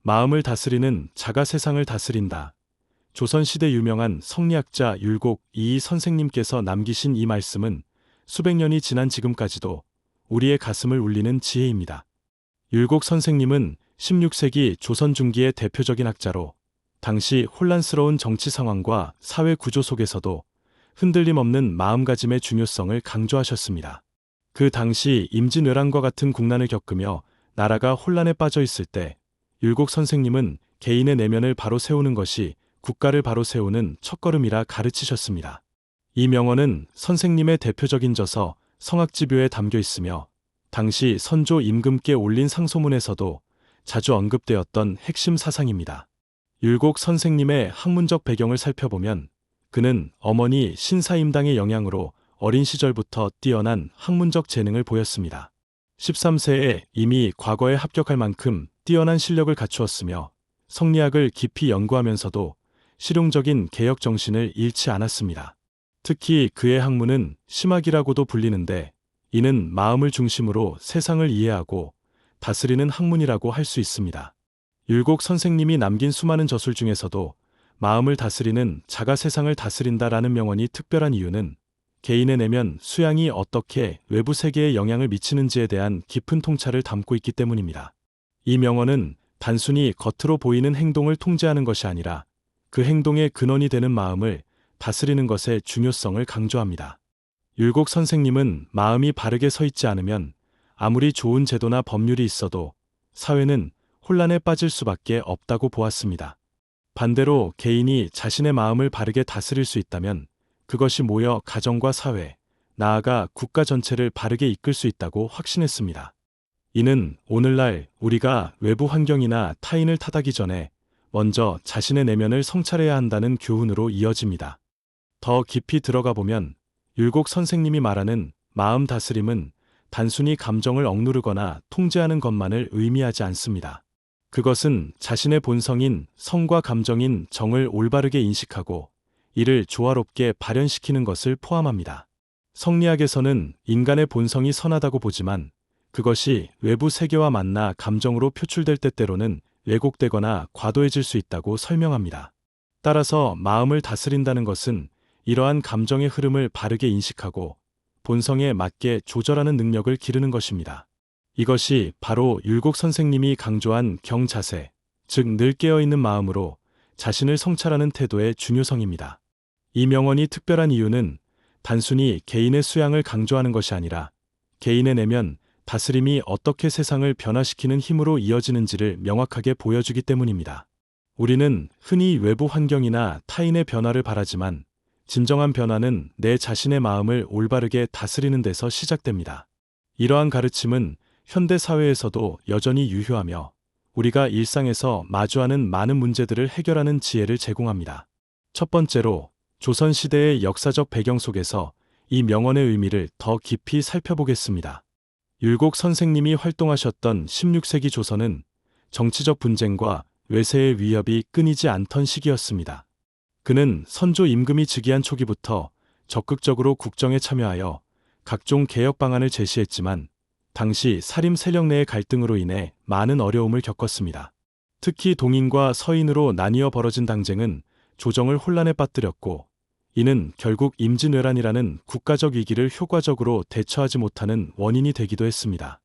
마음을 다스리는 자가 세상을 다스린다. 조선시대 유명한 성리학자 율곡 이이 선생님께서 남기신 이 말씀은 수백 년이 지난 지금까지도 우리의 가슴을 울리는 지혜입니다. 율곡 선생님은 16세기 조선 중기의 대표적인 학자로 당시 혼란스러운 정치 상황과 사회 구조 속에서도 흔들림 없는 마음가짐의 중요성을 강조하셨습니다. 그 당시 임진왜란과 같은 국난을 겪으며 나라가 혼란에 빠져 있을 때 율곡 선생님은 개인의 내면을 바로 세우는 것이 국가를 바로 세우는 첫걸음이라 가르치셨습니다. 이 명언은 선생님의 대표적인 저서 성학지묘에 담겨 있으며 당시 선조 임금께 올린 상소문에서도 자주 언급되었던 핵심 사상입니다. 율곡 선생님의 학문적 배경을 살펴보면 그는 어머니 신사임당의 영향으로 어린 시절부터 뛰어난 학문적 재능을 보였습니다. 13세에 이미 과거에 합격할 만큼 뛰어난 실력을 갖추었으며 성리학을 깊이 연구하면서도 실용적인 개혁 정신을 잃지 않았습니다. 특히 그의 학문은 심학이라고도 불리는데 이는 마음을 중심으로 세상을 이해하고 다스리는 학문이라고 할 수 있습니다. 율곡 선생님이 남긴 수많은 저술 중에서도 마음을 다스리는 자가 세상을 다스린다라는 명언이 특별한 이유는 개인의 내면 수양이 어떻게 외부 세계에 영향을 미치는지에 대한 깊은 통찰을 담고 있기 때문입니다. 이 명언은 단순히 겉으로 보이는 행동을 통제하는 것이 아니라 그 행동의 근원이 되는 마음을 다스리는 것의 중요성을 강조합니다. 율곡 선생님은 마음이 바르게 서 있지 않으면 아무리 좋은 제도나 법률이 있어도 사회는 혼란에 빠질 수밖에 없다고 보았습니다. 반대로 개인이 자신의 마음을 바르게 다스릴 수 있다면 그것이 모여 가정과 사회, 나아가 국가 전체를 바르게 이끌 수 있다고 확신했습니다. 이는 오늘날 우리가 외부 환경이나 타인을 탓하기 전에 먼저 자신의 내면을 성찰해야 한다는 교훈으로 이어집니다. 더 깊이 들어가 보면 율곡 선생님이 말하는 마음 다스림은 단순히 감정을 억누르거나 통제하는 것만을 의미하지 않습니다. 그것은 자신의 본성인 성과 감정인 정을 올바르게 인식하고 이를 조화롭게 발현시키는 것을 포함합니다. 성리학에서는 인간의 본성이 선하다고 보지만 그것이 외부 세계와 만나 감정으로 표출될 때때로는 왜곡되거나 과도해질 수 있다고 설명합니다. 따라서 마음을 다스린다는 것은 이러한 감정의 흐름을 바르게 인식하고 본성에 맞게 조절하는 능력을 기르는 것입니다. 이것이 바로 율곡 선생님이 강조한 경자세, 즉 늘 깨어있는 마음으로 자신을 성찰하는 태도의 중요성입니다. 이 명언이 특별한 이유는 단순히 개인의 수양을 강조하는 것이 아니라 개인의 내면, 다스림이 어떻게 세상을 변화시키는 힘으로 이어지는지를 명확하게 보여주기 때문입니다. 우리는 흔히 외부 환경이나 타인의 변화를 바라지만 진정한 변화는 내 자신의 마음을 올바르게 다스리는 데서 시작됩니다. 이러한 가르침은 현대 사회에서도 여전히 유효하며 우리가 일상에서 마주하는 많은 문제들을 해결하는 지혜를 제공합니다. 첫 번째로 조선시대의 역사적 배경 속에서 이 명언의 의미를 더 깊이 살펴보겠습니다. 율곡 선생님이 활동하셨던 16세기 조선은 정치적 분쟁과 외세의 위협이 끊이지 않던 시기였습니다. 그는 선조 임금이 즉위한 초기부터 적극적으로 국정에 참여하여 각종 개혁 방안을 제시했지만 당시 사림 세력 내의 갈등으로 인해 많은 어려움을 겪었습니다. 특히 동인과 서인으로 나뉘어 벌어진 당쟁은 조정을 혼란에 빠뜨렸고 이는 결국 임진왜란이라는 국가적 위기를 효과적으로 대처하지 못하는 원인이 되기도 했습니다.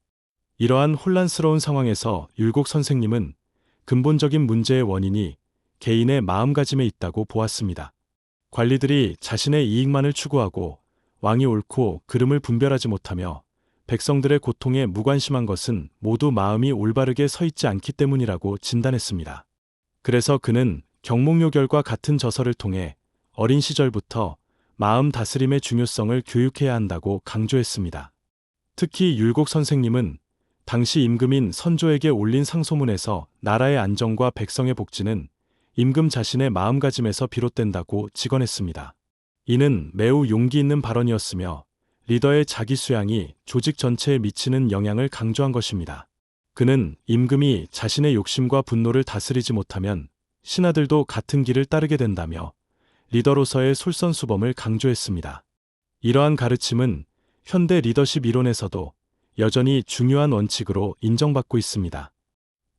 이러한 혼란스러운 상황에서 율곡 선생님은 근본적인 문제의 원인이 개인의 마음가짐에 있다고 보았습니다. 관리들이 자신의 이익만을 추구하고 왕이 옳고 그름을 분별하지 못하며 백성들의 고통에 무관심한 것은 모두 마음이 올바르게 서 있지 않기 때문이라고 진단했습니다. 그래서 그는 경목요결과 같은 저서를 통해 어린 시절부터 마음 다스림의 중요성을 교육해야 한다고 강조했습니다. 특히 율곡 선생님은 당시 임금인 선조에게 올린 상소문에서 나라의 안정과 백성의 복지는 임금 자신의 마음가짐에서 비롯된다고 직언했습니다. 이는 매우 용기 있는 발언이었으며 리더의 자기 수양이 조직 전체에 미치는 영향을 강조한 것입니다. 그는 임금이 자신의 욕심과 분노를 다스리지 못하면 신하들도 같은 길을 따르게 된다며 리더로서의 솔선수범을 강조했습니다. 이러한 가르침은 현대 리더십 이론에서도 여전히 중요한 원칙으로 인정받고 있습니다.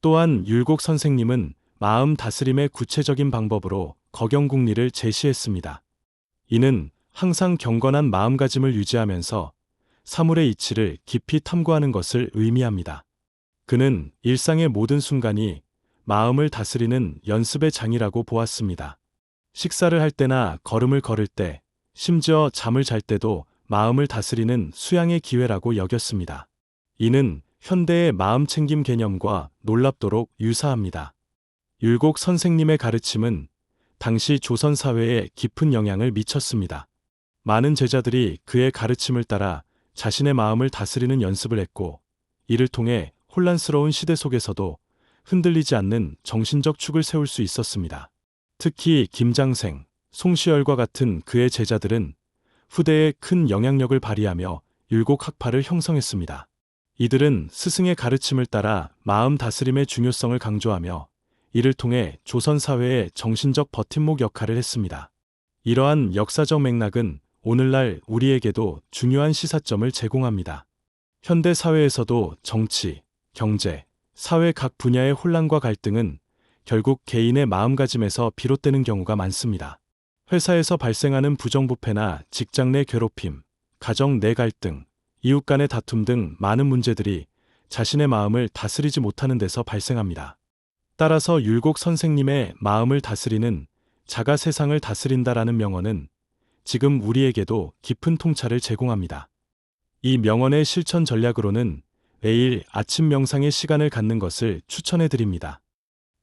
또한 율곡 선생님은 마음 다스림의 구체적인 방법으로 거경궁리를 제시했습니다. 이는 항상 경건한 마음가짐을 유지하면서 사물의 이치를 깊이 탐구하는 것을 의미합니다. 그는 일상의 모든 순간이 마음을 다스리는 연습의 장이라고 보았습니다. 식사를 할 때나 걸음을 걸을 때, 심지어 잠을 잘 때도 마음을 다스리는 수양의 기회라고 여겼습니다. 이는 현대의 마음챙김 개념과 놀랍도록 유사합니다. 율곡 선생님의 가르침은 당시 조선 사회에 깊은 영향을 미쳤습니다. 많은 제자들이 그의 가르침을 따라 자신의 마음을 다스리는 연습을 했고, 이를 통해 혼란스러운 시대 속에서도 흔들리지 않는 정신적 축을 세울 수 있었습니다. 특히 김장생, 송시열과 같은 그의 제자들은 후대에 큰 영향력을 발휘하며 율곡 학파를 형성했습니다. 이들은 스승의 가르침을 따라 마음 다스림의 중요성을 강조하며 이를 통해 조선 사회의 정신적 버팀목 역할을 했습니다. 이러한 역사적 맥락은 오늘날 우리에게도 중요한 시사점을 제공합니다. 현대 사회에서도 정치, 경제, 사회 각 분야의 혼란과 갈등은 결국 개인의 마음가짐에서 비롯되는 경우가 많습니다. 회사에서 발생하는 부정부패나 직장 내 괴롭힘, 가정 내 갈등, 이웃 간의 다툼 등 많은 문제들이 자신의 마음을 다스리지 못하는 데서 발생합니다. 따라서 율곡 선생님의 마음을 다스리는 자가 세상을 다스린다라는 명언은 지금 우리에게도 깊은 통찰을 제공합니다. 이 명언의 실천 전략으로는 매일 아침 명상의 시간을 갖는 것을 추천해 드립니다.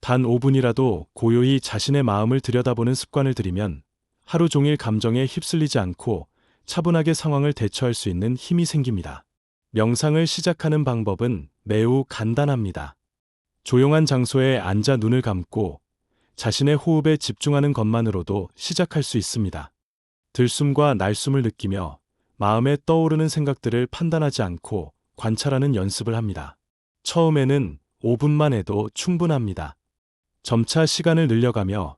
단 5분이라도 고요히 자신의 마음을 들여다보는 습관을 들이면 하루 종일 감정에 휩쓸리지 않고 차분하게 상황을 대처할 수 있는 힘이 생깁니다. 명상을 시작하는 방법은 매우 간단합니다. 조용한 장소에 앉아 눈을 감고 자신의 호흡에 집중하는 것만으로도 시작할 수 있습니다. 들숨과 날숨을 느끼며 마음에 떠오르는 생각들을 판단하지 않고 관찰하는 연습을 합니다. 처음에는 5분만 해도 충분합니다. 점차 시간을 늘려가며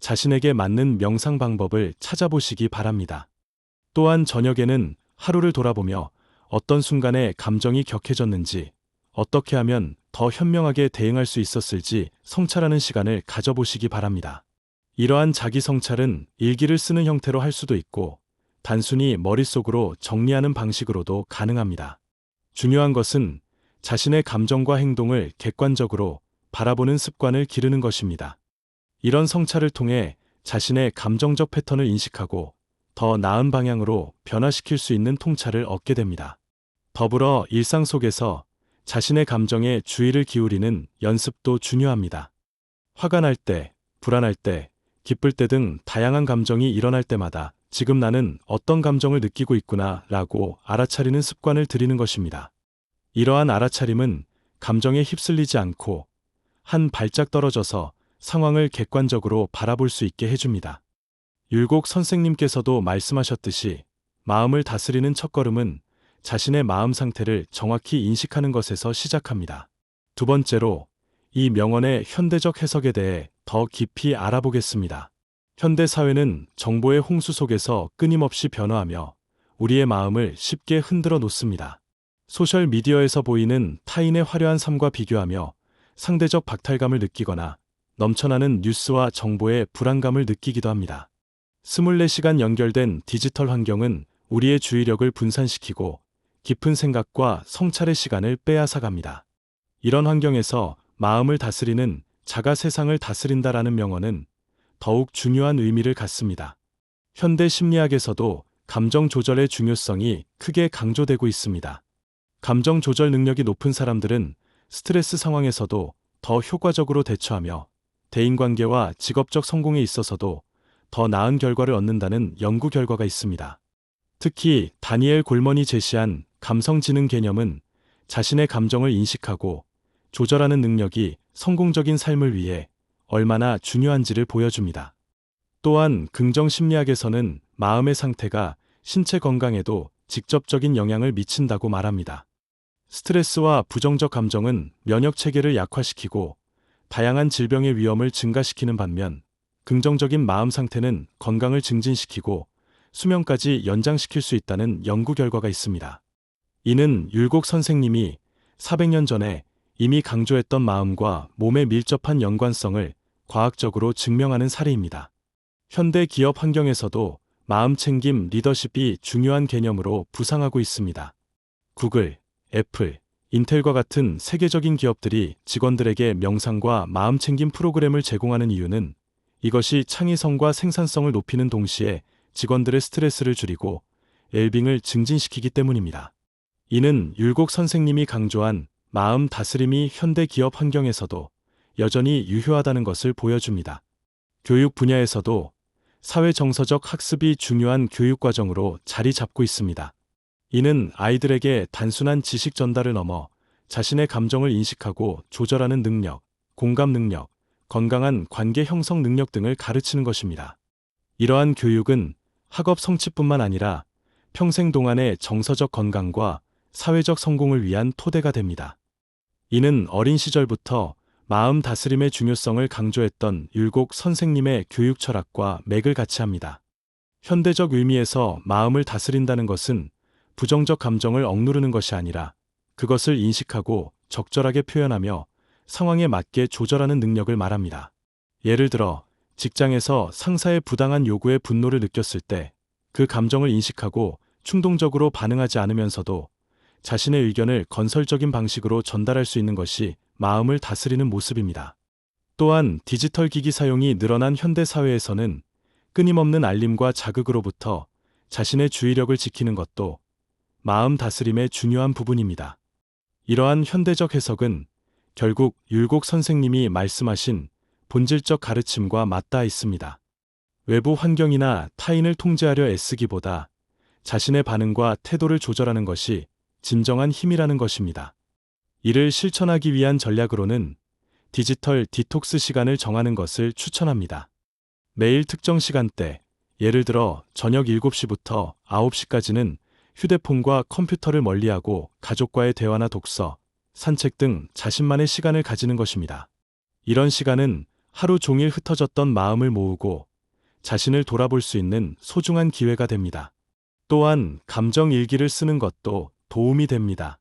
자신에게 맞는 명상 방법을 찾아보시기 바랍니다. 또한 저녁에는 하루를 돌아보며 어떤 순간에 감정이 격해졌는지, 어떻게 하면 더 현명하게 대응할 수 있었을지 성찰하는 시간을 가져보시기 바랍니다. 이러한 자기 성찰은 일기를 쓰는 형태로 할 수도 있고, 단순히 머릿속으로 정리하는 방식으로도 가능합니다. 중요한 것은 자신의 감정과 행동을 객관적으로 바라보는 습관을 기르는 것입니다. 이런 성찰을 통해 자신의 감정적 패턴을 인식하고 더 나은 방향으로 변화시킬 수 있는 통찰을 얻게 됩니다. 더불어 일상 속에서 자신의 감정에 주의를 기울이는 연습도 중요합니다. 화가 날 때, 불안할 때, 기쁠 때 등 다양한 감정이 일어날 때마다 지금 나는 어떤 감정을 느끼고 있구나 라고 알아차리는 습관을 들이는 것입니다. 이러한 알아차림은 감정에 휩쓸리지 않고 한 발짝 떨어져서 상황을 객관적으로 바라볼 수 있게 해줍니다. 율곡 선생님께서도 말씀하셨듯이 마음을 다스리는 첫걸음은 자신의 마음 상태를 정확히 인식하는 것에서 시작합니다. 두 번째로 이 명언의 현대적 해석에 대해 더 깊이 알아보겠습니다. 현대 사회는 정보의 홍수 속에서 끊임없이 변화하며 우리의 마음을 쉽게 흔들어 놓습니다. 소셜 미디어에서 보이는 타인의 화려한 삶과 비교하며 상대적 박탈감을 느끼거나 넘쳐나는 뉴스와 정보에 불안감을 느끼기도 합니다. 24시간 연결된 디지털 환경은 우리의 주의력을 분산시키고 깊은 생각과 성찰의 시간을 빼앗아갑니다. 이런 환경에서 마음을 다스리는 자가 세상을 다스린다라는 명언은 더욱 중요한 의미를 갖습니다. 현대 심리학에서도 감정 조절의 중요성이 크게 강조되고 있습니다. 감정 조절 능력이 높은 사람들은 스트레스 상황에서도 더 효과적으로 대처하며 대인관계와 직업적 성공에 있어서도 더 나은 결과를 얻는다는 연구 결과가 있습니다. 특히 다니엘 골먼이 제시한 감성지능 개념은 자신의 감정을 인식하고 조절하는 능력이 성공적인 삶을 위해 얼마나 중요한지를 보여줍니다. 또한 긍정심리학에서는 마음의 상태가 신체 건강에도 직접적인 영향을 미친다고 말합니다. 스트레스와 부정적 감정은 면역 체계를 약화시키고 다양한 질병의 위험을 증가시키는 반면 긍정적인 마음 상태는 건강을 증진시키고 수명까지 연장시킬 수 있다는 연구 결과가 있습니다. 이는 율곡 선생님이 400년 전에 이미 강조했던 마음과 몸의 밀접한 연관성을 과학적으로 증명하는 사례입니다. 현대 기업 환경에서도 마음 챙김 리더십이 중요한 개념으로 부상하고 있습니다. 구글, 애플, 인텔과 같은 세계적인 기업들이 직원들에게 명상과 마음 챙김 프로그램을 제공하는 이유는 이것이 창의성과 생산성을 높이는 동시에 직원들의 스트레스를 줄이고 웰빙을 증진시키기 때문입니다. 이는 율곡 선생님이 강조한 마음 다스림이 현대 기업 환경에서도 여전히 유효하다는 것을 보여줍니다. 교육 분야에서도 사회 정서적 학습이 중요한 교육 과정으로 자리 잡고 있습니다. 이는 아이들에게 단순한 지식 전달을 넘어 자신의 감정을 인식하고 조절하는 능력, 공감 능력, 건강한 관계 형성 능력 등을 가르치는 것입니다. 이러한 교육은 학업 성취뿐만 아니라 평생 동안의 정서적 건강과 사회적 성공을 위한 토대가 됩니다. 이는 어린 시절부터 마음 다스림의 중요성을 강조했던 율곡 선생님의 교육 철학과 맥을 같이 합니다. 현대적 의미에서 마음을 다스린다는 것은 부정적 감정을 억누르는 것이 아니라 그것을 인식하고 적절하게 표현하며 상황에 맞게 조절하는 능력을 말합니다. 예를 들어 직장에서 상사의 부당한 요구에 분노를 느꼈을 때 그 감정을 인식하고 충동적으로 반응하지 않으면서도 자신의 의견을 건설적인 방식으로 전달할 수 있는 것이 마음을 다스리는 모습입니다. 또한 디지털 기기 사용이 늘어난 현대 사회에서는 끊임없는 알림과 자극으로부터 자신의 주의력을 지키는 것도 마음 다스림의 중요한 부분입니다. 이러한 현대적 해석은 결국 율곡 선생님이 말씀하신 본질적 가르침과 맞닿아 있습니다. 외부 환경이나 타인을 통제하려 애쓰기보다 자신의 반응과 태도를 조절하는 것이 진정한 힘이라는 것입니다. 이를 실천하기 위한 전략으로는 디지털 디톡스 시간을 정하는 것을 추천합니다. 매일 특정 시간대, 예를 들어 저녁 7시부터 9시까지는 휴대폰과 컴퓨터를 멀리하고 가족과의 대화나 독서, 산책 등 자신만의 시간을 가지는 것입니다. 이런 시간은 하루 종일 흩어졌던 마음을 모으고 자신을 돌아볼 수 있는 소중한 기회가 됩니다. 또한 감정 일기를 쓰는 것도 도움이 됩니다.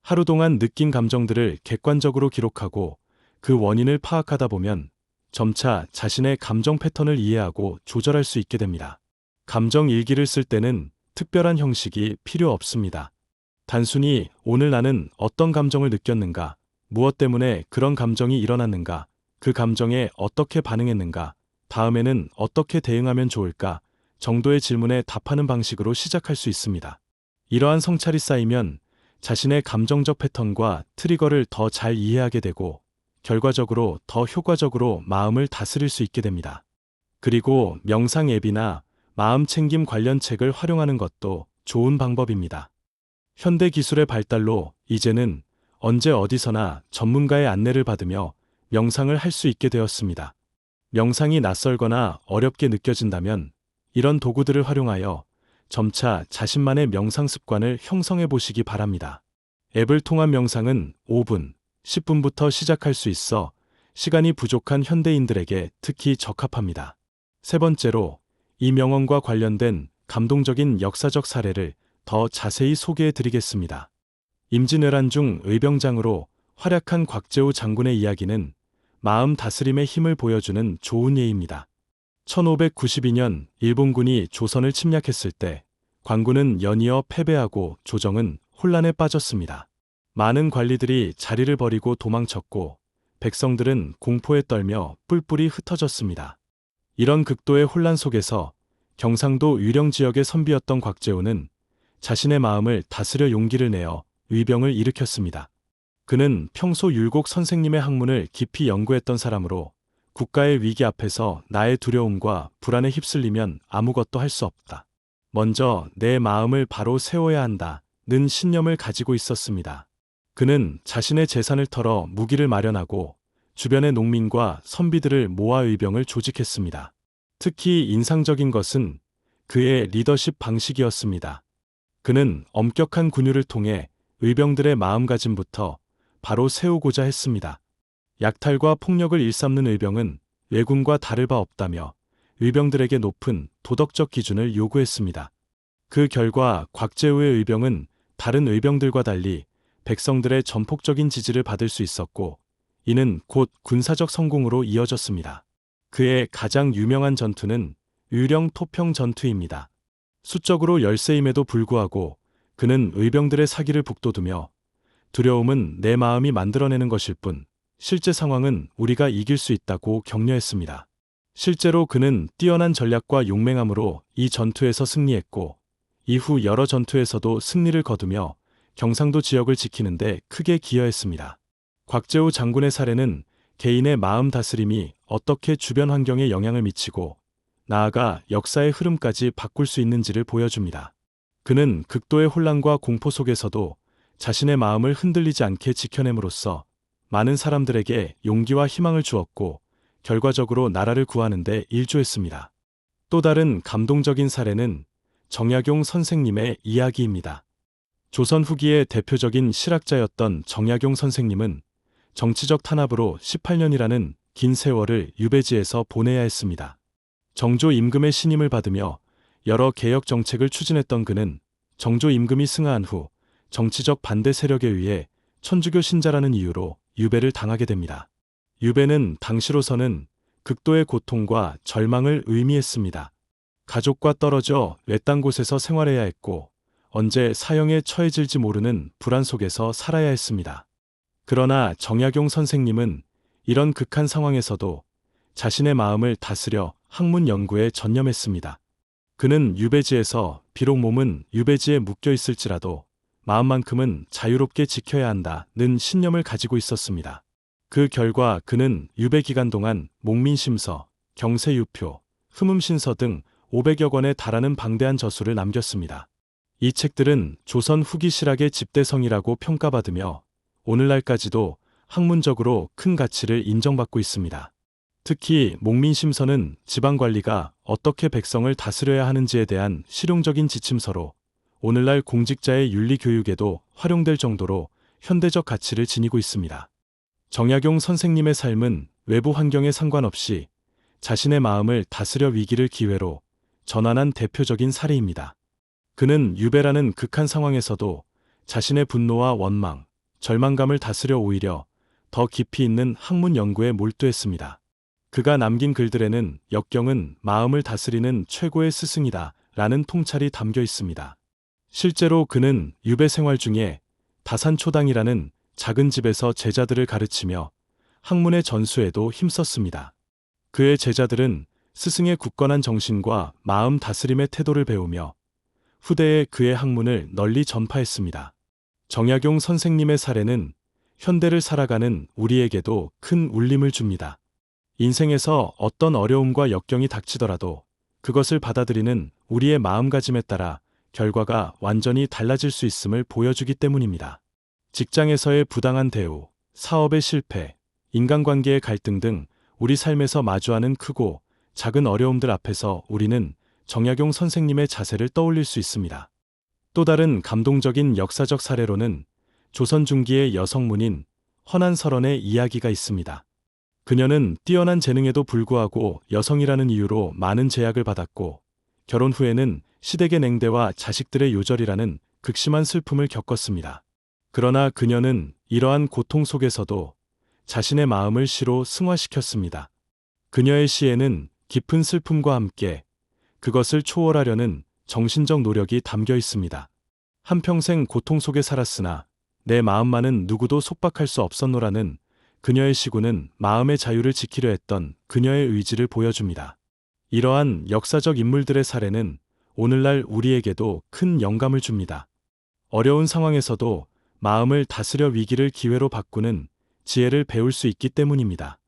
하루 동안 느낀 감정들을 객관적으로 기록하고 그 원인을 파악하다 보면 점차 자신의 감정 패턴을 이해하고 조절할 수 있게 됩니다. 감정 일기를 쓸 때는 특별한 형식이 필요 없습니다. 단순히 오늘 나는 어떤 감정을 느꼈는가, 무엇 때문에 그런 감정이 일어났는가, 그 감정에 어떻게 반응했는가, 다음에는 어떻게 대응하면 좋을까 정도의 질문에 답하는 방식으로 시작할 수 있습니다. 이러한 성찰이 쌓이면 자신의 감정적 패턴과 트리거를 더 잘 이해하게 되고 결과적으로 더 효과적으로 마음을 다스릴 수 있게 됩니다. 그리고 명상 앱이나 마음 챙김 관련 책을 활용하는 것도 좋은 방법입니다. 현대 기술의 발달로 이제는 언제 어디서나 전문가의 안내를 받으며 명상을 할 수 있게 되었습니다. 명상이 낯설거나 어렵게 느껴진다면 이런 도구들을 활용하여 점차 자신만의 명상 습관을 형성해 보시기 바랍니다. 앱을 통한 명상은 5분, 10분부터 시작할 수 있어 시간이 부족한 현대인들에게 특히 적합합니다. 세 번째로 이 명언과 관련된 감동적인 역사적 사례를 더 자세히 소개해 드리겠습니다. 임진왜란중 의병장으로 활약한 곽재우 장군의 이야기는 마음 다스림의 힘을 보여주는 좋은 예입니다. 1592년 일본군이 조선을 침략했을 때 관군은 연이어 패배하고 조정은 혼란에 빠졌습니다. 많은 관리들이 자리를 버리고 도망쳤고 백성들은 공포에 떨며 뿔뿔이 흩어졌습니다. 이런 극도의 혼란 속에서 경상도 유령 지역의 선비였던 곽재우는 자신의 마음을 다스려 용기를 내어 의병을 일으켰습니다. 그는 평소 율곡 선생님의 학문을 깊이 연구했던 사람으로 국가의 위기 앞에서 나의 두려움과 불안에 휩쓸리면 아무것도 할 수 없다. 먼저 내 마음을 바로 세워야 한다는 신념을 가지고 있었습니다. 그는 자신의 재산을 털어 무기를 마련하고 주변의 농민과 선비들을 모아 의병을 조직했습니다. 특히 인상적인 것은 그의 리더십 방식이었습니다. 그는 엄격한 군유를 통해 의병들의 마음가짐부터 바로 세우고자 했습니다. 약탈과 폭력을 일삼는 의병은 왜군과 다를 바 없다며 의병들에게 높은 도덕적 기준을 요구했습니다. 그 결과 곽재우의 의병은 다른 의병들과 달리 백성들의 전폭적인 지지를 받을 수 있었고, 이는 곧 군사적 성공으로 이어졌습니다. 그의 가장 유명한 전투는 의령 토평 전투입니다. 수적으로 열세임에도 불구하고 그는 의병들의 사기를 북돋우며 두려움은 내 마음이 만들어내는 것일 뿐 실제 상황은 우리가 이길 수 있다고 격려했습니다. 실제로 그는 뛰어난 전략과 용맹함으로 이 전투에서 승리했고 이후 여러 전투에서도 승리를 거두며 경상도 지역을 지키는데 크게 기여했습니다. 곽재우 장군의 사례는 개인의 마음 다스림이 어떻게 주변 환경에 영향을 미치고 나아가 역사의 흐름까지 바꿀 수 있는지를 보여줍니다. 그는 극도의 혼란과 공포 속에서도 자신의 마음을 흔들리지 않게 지켜냄으로써 많은 사람들에게 용기와 희망을 주었고 결과적으로 나라를 구하는 데 일조했습니다. 또 다른 감동적인 사례는 정약용 선생님의 이야기입니다. 조선 후기의 대표적인 실학자였던 정약용 선생님은 정치적 탄압으로 18년이라는 긴 세월을 유배지에서 보내야 했습니다. 정조 임금의 신임을 받으며 여러 개혁 정책을 추진했던 그는 정조 임금이 승하한 후 정치적 반대 세력에 의해 천주교 신자라는 이유로 유배를 당하게 됩니다. 유배는 당시로서는 극도의 고통과 절망을 의미했습니다. 가족과 떨어져 외딴 곳에서 생활해야 했고 언제 사형에 처해질지 모르는 불안 속에서 살아야 했습니다. 그러나 정약용 선생님은 이런 극한 상황에서도 자신의 마음을 다스려 학문 연구에 전념했습니다. 그는 유배지에서 비록 몸은 유배지에 묶여 있을지라도 마음만큼은 자유롭게 지켜야 한다는 신념을 가지고 있었습니다. 그 결과 그는 유배 기간 동안 목민심서, 경세유표, 흠음신서 등 500여 권에 달하는 방대한 저술을 남겼습니다. 이 책들은 조선 후기 실학의 집대성이라고 평가받으며 오늘날까지도 학문적으로 큰 가치를 인정받고 있습니다. 특히 목민심서는 지방관리가 어떻게 백성을 다스려야 하는지에 대한 실용적인 지침서로 오늘날 공직자의 윤리교육에도 활용될 정도로 현대적 가치를 지니고 있습니다. 정약용 선생님의 삶은 외부 환경에 상관없이 자신의 마음을 다스려 위기를 기회로 전환한 대표적인 사례입니다. 그는 유배라는 극한 상황에서도 자신의 분노와 원망, 절망감을 다스려 오히려 더 깊이 있는 학문 연구에 몰두했습니다. 그가 남긴 글들에는 역경은 마음을 다스리는 최고의 스승이다 라는 통찰이 담겨 있습니다. 실제로 그는 유배 생활 중에 다산초당이라는 작은 집에서 제자들을 가르치며 학문의 전수에도 힘썼습니다. 그의 제자들은 스승의 굳건한 정신과 마음 다스림의 태도를 배우며 후대에 그의 학문을 널리 전파했습니다. 정약용 선생님의 사례는 현대를 살아가는 우리에게도 큰 울림을 줍니다. 인생에서 어떤 어려움과 역경이 닥치더라도 그것을 받아들이는 우리의 마음가짐에 따라 결과가 완전히 달라질 수 있음을 보여주기 때문입니다. 직장에서의 부당한 대우, 사업의 실패, 인간관계의 갈등 등 우리 삶에서 마주하는 크고 작은 어려움들 앞에서 우리는 정약용 선생님의 자세를 떠올릴 수 있습니다. 또 다른 감동적인 역사적 사례로는 조선 중기의 여성문인 허난설원의 이야기가 있습니다. 그녀는 뛰어난 재능에도 불구하고 여성이라는 이유로 많은 제약을 받았고 결혼 후에는 시댁의 냉대와 자식들의 요절이라는 극심한 슬픔을 겪었습니다. 그러나 그녀는 이러한 고통 속에서도 자신의 마음을 시로 승화시켰습니다. 그녀의 시에는 깊은 슬픔과 함께 그것을 초월하려는 정신적 노력이 담겨 있습니다. 한평생 고통 속에 살았으나 내 마음만은 누구도 속박할 수 없었노라는 그녀의 시구는 마음의 자유를 지키려 했던 그녀의 의지를 보여줍니다. 이러한 역사적 인물들의 사례는 오늘날 우리에게도 큰 영감을 줍니다. 어려운 상황에서도 마음을 다스려 위기를 기회로 바꾸는 지혜를 배울 수 있기 때문입니다.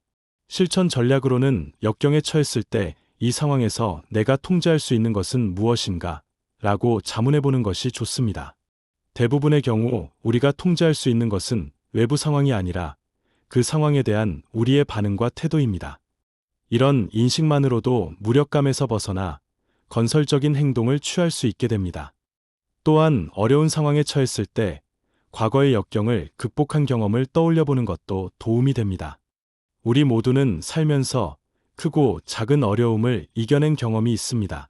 실천 전략으로는 역경에 처했을 때 이 상황에서 내가 통제할 수 있는 것은 무엇인가? 라고 자문해보는 것이 좋습니다. 대부분의 경우 우리가 통제할 수 있는 것은 외부 상황이 아니라 그 상황에 대한 우리의 반응과 태도입니다. 이런 인식만으로도 무력감에서 벗어나 건설적인 행동을 취할 수 있게 됩니다. 또한 어려운 상황에 처했을 때 과거의 역경을 극복한 경험을 떠올려보는 것도 도움이 됩니다. 우리 모두는 살면서 크고 작은 어려움을 이겨낸 경험이 있습니다.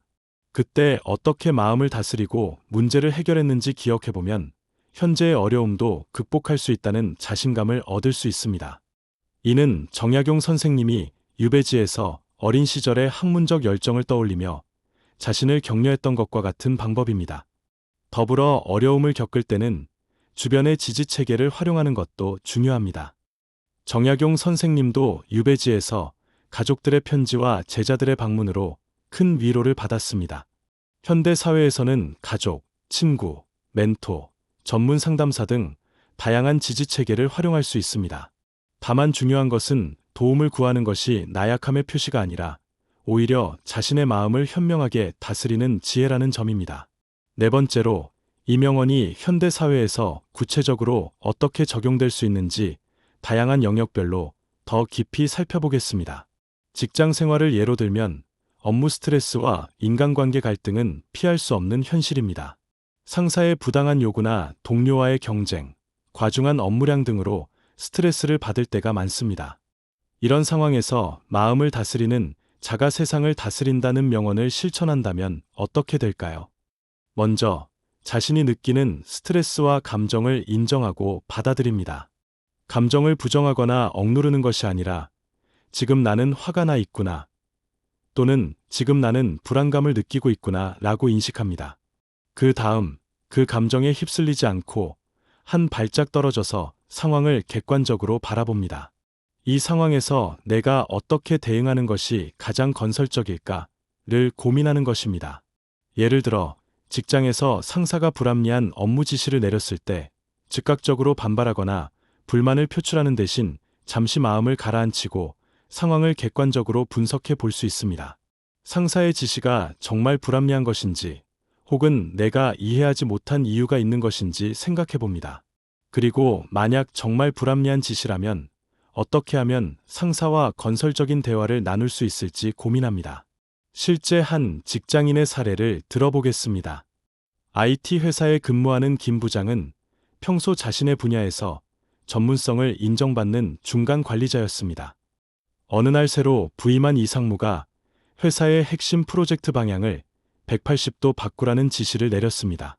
그때 어떻게 마음을 다스리고 문제를 해결했는지 기억해보면 현재의 어려움도 극복할 수 있다는 자신감을 얻을 수 있습니다. 이는 정약용 선생님이 유배지에서 어린 시절의 학문적 열정을 떠올리며 자신을 격려했던 것과 같은 방법입니다. 더불어 어려움을 겪을 때는 주변의 지지 체계를 활용하는 것도 중요합니다. 정약용 선생님도 유배지에서 가족들의 편지와 제자들의 방문으로 큰 위로를 받았습니다. 현대 사회에서는 가족, 친구, 멘토, 전문 상담사 등 다양한 지지 체계를 활용할 수 있습니다. 다만 중요한 것은 도움을 구하는 것이 나약함의 표시가 아니라 오히려 자신의 마음을 현명하게 다스리는 지혜라는 점입니다. 네 번째로, 이 명언이 현대 사회에서 구체적으로 어떻게 적용될 수 있는지 다양한 영역별로 더 깊이 살펴보겠습니다. 직장 생활을 예로 들면 업무 스트레스와 인간관계 갈등은 피할 수 없는 현실입니다. 상사의 부당한 요구나 동료와의 경쟁, 과중한 업무량 등으로 스트레스를 받을 때가 많습니다. 이런 상황에서 마음을 다스리는 자가 세상을 다스린다는 명언을 실천한다면 어떻게 될까요? 먼저, 자신이 느끼는 스트레스와 감정을 인정하고 받아들입니다. 감정을 부정하거나 억누르는 것이 아니라 지금 나는 화가 나 있구나, 또는 지금 나는 불안감을 느끼고 있구나 라고 인식합니다. 그 다음, 그 감정에 휩쓸리지 않고 한 발짝 떨어져서 상황을 객관적으로 바라봅니다. 이 상황에서 내가 어떻게 대응하는 것이 가장 건설적일까를 고민하는 것입니다. 예를 들어, 직장에서 상사가 불합리한 업무 지시를 내렸을 때 즉각적으로 반발하거나 불만을 표출하는 대신 잠시 마음을 가라앉히고 상황을 객관적으로 분석해 볼 수 있습니다. 상사의 지시가 정말 불합리한 것인지, 혹은 내가 이해하지 못한 이유가 있는 것인지 생각해 봅니다. 그리고 만약 정말 불합리한 지시라면 어떻게 하면 상사와 건설적인 대화를 나눌 수 있을지 고민합니다. 실제 한 직장인의 사례를 들어보겠습니다. IT 회사에 근무하는 김 부장은 평소 자신의 분야에서 전문성을 인정받는 중간 관리자였습니다. 어느 날 새로 부임한 이 상무가 회사의 핵심 프로젝트 방향을 180도 바꾸라는 지시를 내렸습니다.